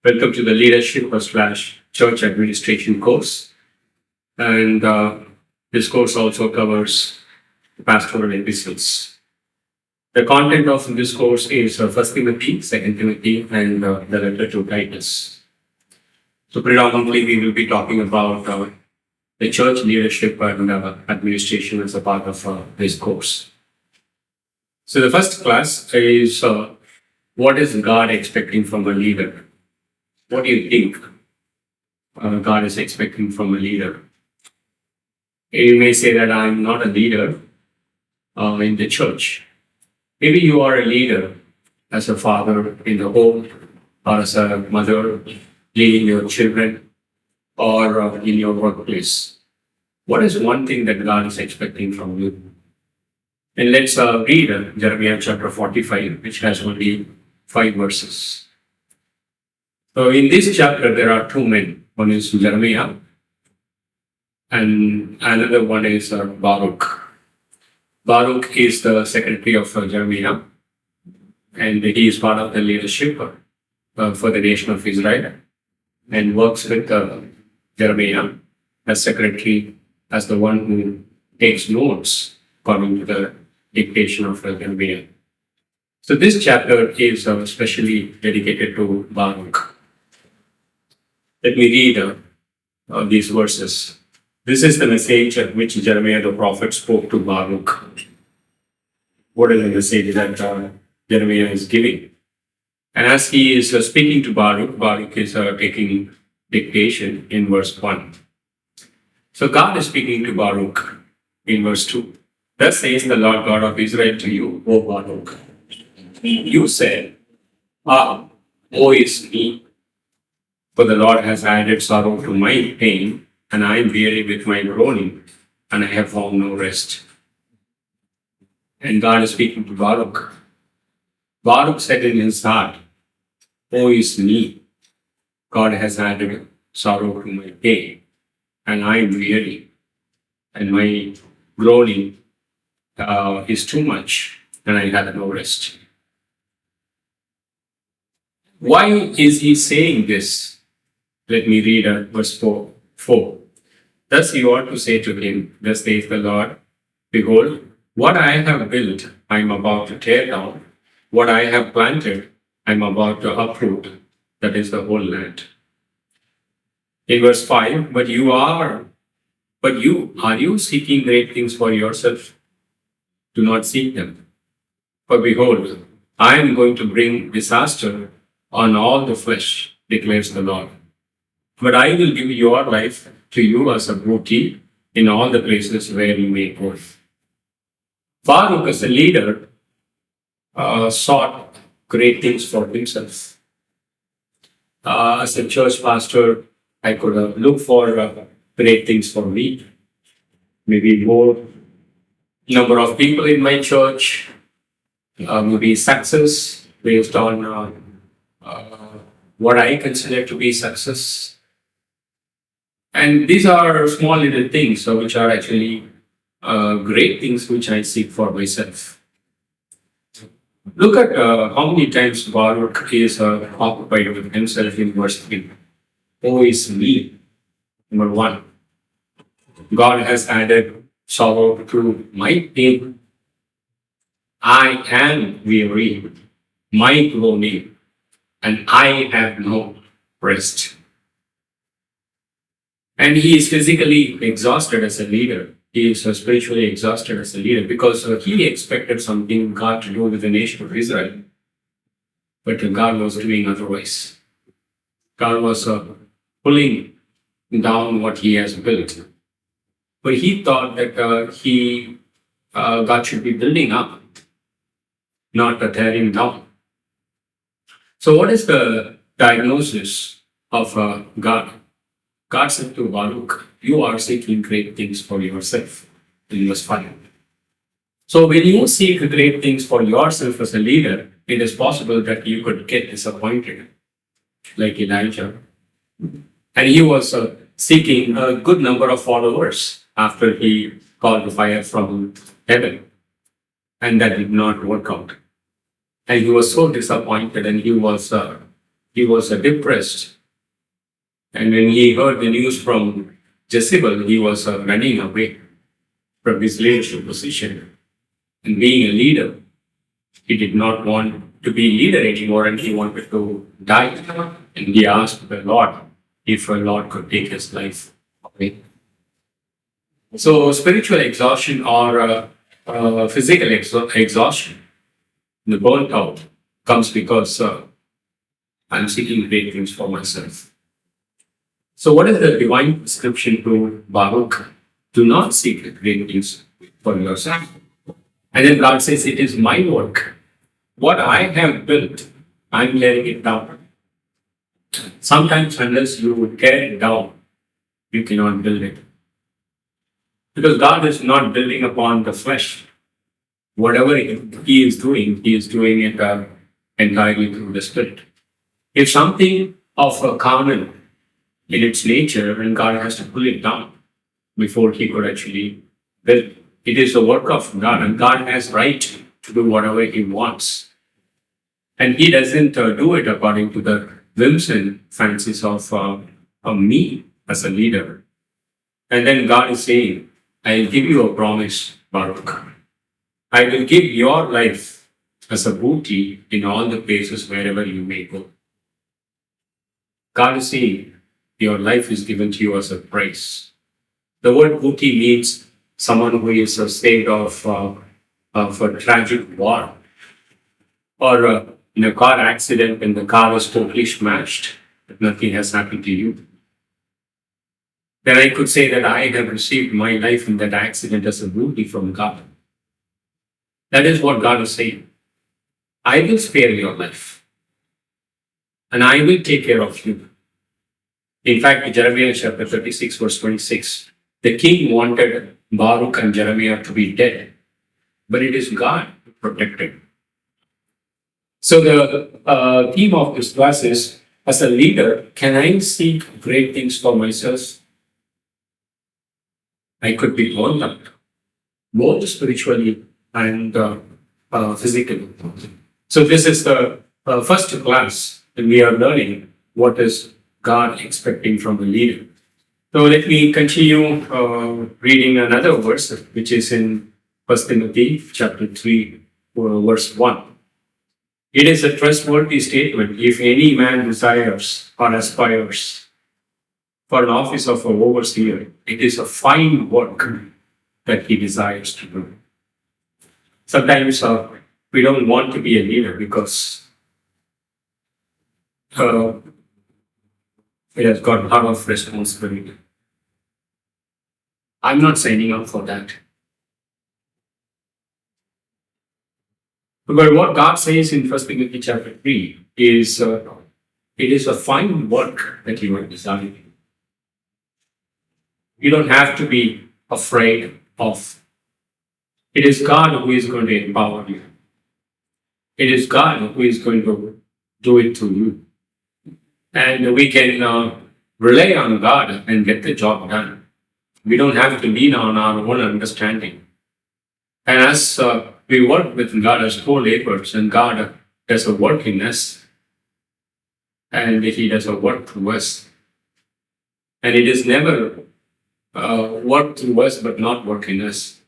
Welcome to the Leadership slash Church Administration course. And this course also covers Pastoral Epistles. The content of this course is 1 Timothy, 2 Timothy, and the letter to Titus. So predominantly we will be talking about the church leadership and administration as a part of this course. So the first class is what is God expecting from a leader? What do you think God is expecting from a leader? You may say that I'm not a leader in the church. Maybe you are a leader as a father in the home, or as a mother leading your children, or in your workplace. What is one thing that God is expecting from you? And let's read Jeremiah chapter 45, which has only 5 verses. So in this chapter, there are 2 men. One is Jeremiah, and another one is Baruch. Baruch is the secretary of Jeremiah, and he is part of the leadership for the nation of Israel, and works with Jeremiah as secretary, as the one who takes notes according to the dictation of Jeremiah. So this chapter is especially dedicated to Baruch. Let me read these verses. This is the message which Jeremiah the prophet spoke to Baruch. What is the message that Jeremiah is giving? And as he is speaking to Baruch, Baruch is taking dictation in verse 1. So God is speaking to Baruch in verse 2. Thus says the Lord God of Israel to you, O Baruch. You said, woe is me, for the Lord has added sorrow to my pain, and I am weary with my groaning, and I have found no rest. And God is speaking to Baruch. Baruch said in his heart, woe is me, God has added sorrow to my pain, and I am weary, and my groaning is too much, and I have no rest. Why is he saying this? Let me read verse 4. Thus you ought to say to him, thus says the Lord, behold, what I have built I am about to tear down, what I have planted I am about to uproot, that is the whole land. In verse 5, are you seeking great things for yourself? Do not seek them. For behold, I am going to bring disaster on all the flesh, declares the Lord. But I will give your life to you as a booty in all the places where you may go. Baruch, as a leader, sought great things for himself. As a church pastor, I could look for great things for me. Maybe more number of people in my church, maybe success based on what I consider to be success. And these are small little things which are actually great things which I seek for myself. Look at how many times Baruch is occupied with himself in verse 3. Woe is me. Number 1. God has added sorrow to my pain. I am weary, my groaning, and I have no rest. And he is physically exhausted as a leader. He is spiritually exhausted as a leader because he expected something God to do with the nation of Israel. But God was doing otherwise. God was pulling down what he has built. But he thought that God should be building up, not tearing down. So what is the diagnosis of God? God said to Baruch, you are seeking great things for yourself, in verse 5. So when you seek great things for yourself as a leader, it is possible that you could get disappointed, like Elijah. And he was seeking a good number of followers after he called the fire from heaven. And that did not work out. And he was so disappointed, and he was he was depressed. And when he heard the news from Jezebel, he was running away from his leadership position. And being a leader, he did not want to be leader anymore and he wanted to die. And he asked the Lord if the Lord could take his life away. So spiritual exhaustion or physical exhaustion, the burnt out, comes because I'm seeking great things for myself. So what is the divine prescription to Baruch? Do not seek great things for yourself. And then God says, it is my work. What I have built, I'm tearing it down. Sometimes unless you tear it down, you cannot build it. Because God is not building upon the flesh. Whatever He is doing it entirely through the Spirit. If something of a carnal in its nature, and God has to pull it down before He could actually build. It is the work of God, and God has right to do whatever He wants. And He doesn't do it according to the whims and fancies of me as a leader. And then God is saying, I'll give you a promise, Baruch. I will give your life as a booty in all the places wherever you may go. God is saying, your life is given to you as a price. The word booty means someone who is saved of a tragic war or in a car accident when the car was totally smashed, but nothing has happened to you. Then I could say that I have received my life in that accident as a booty from God. That is what God is saying. I will spare your life and I will take care of you. In fact, in Jeremiah chapter 36, verse 26, the king wanted Baruch and Jeremiah to be dead, but it is God who protected. So the theme of this class is, as a leader, can I seek great things for myself? I could be burned out, both spiritually and physically. So this is the first class, and we are learning what is God expecting from a leader. So let me continue reading another verse, which is in 1 Timothy chapter 3, verse 1. It is a trustworthy statement. If any man desires or aspires for an office of an overseer, it is a fine work that he desires to do. Sometimes we don't want to be a leader because it has got a lot of responsibility. I'm not signing up for that. But what God says in 1 Timothy chapter 3 is, it is a fine work that you are desiring. You don't have to be afraid of. It is God who is going to empower you. It is God who is going to do it through you. And we can rely on God and get the job done. We don't have to lean on our own understanding. And as we work with God as co-laborers, and God does a work in us, and He does a work through us. And it is never work through us, but not work in us.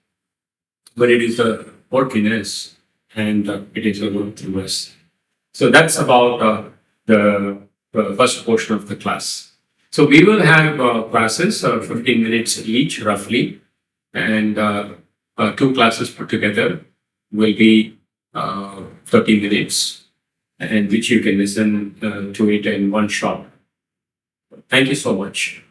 But it is a work in us, and it is a work through us. So that's about the first portion of the class. So we will have classes, 15 minutes each, roughly, and 2 classes put together will be 30 minutes, and which you can listen to it in one shot. Thank you so much.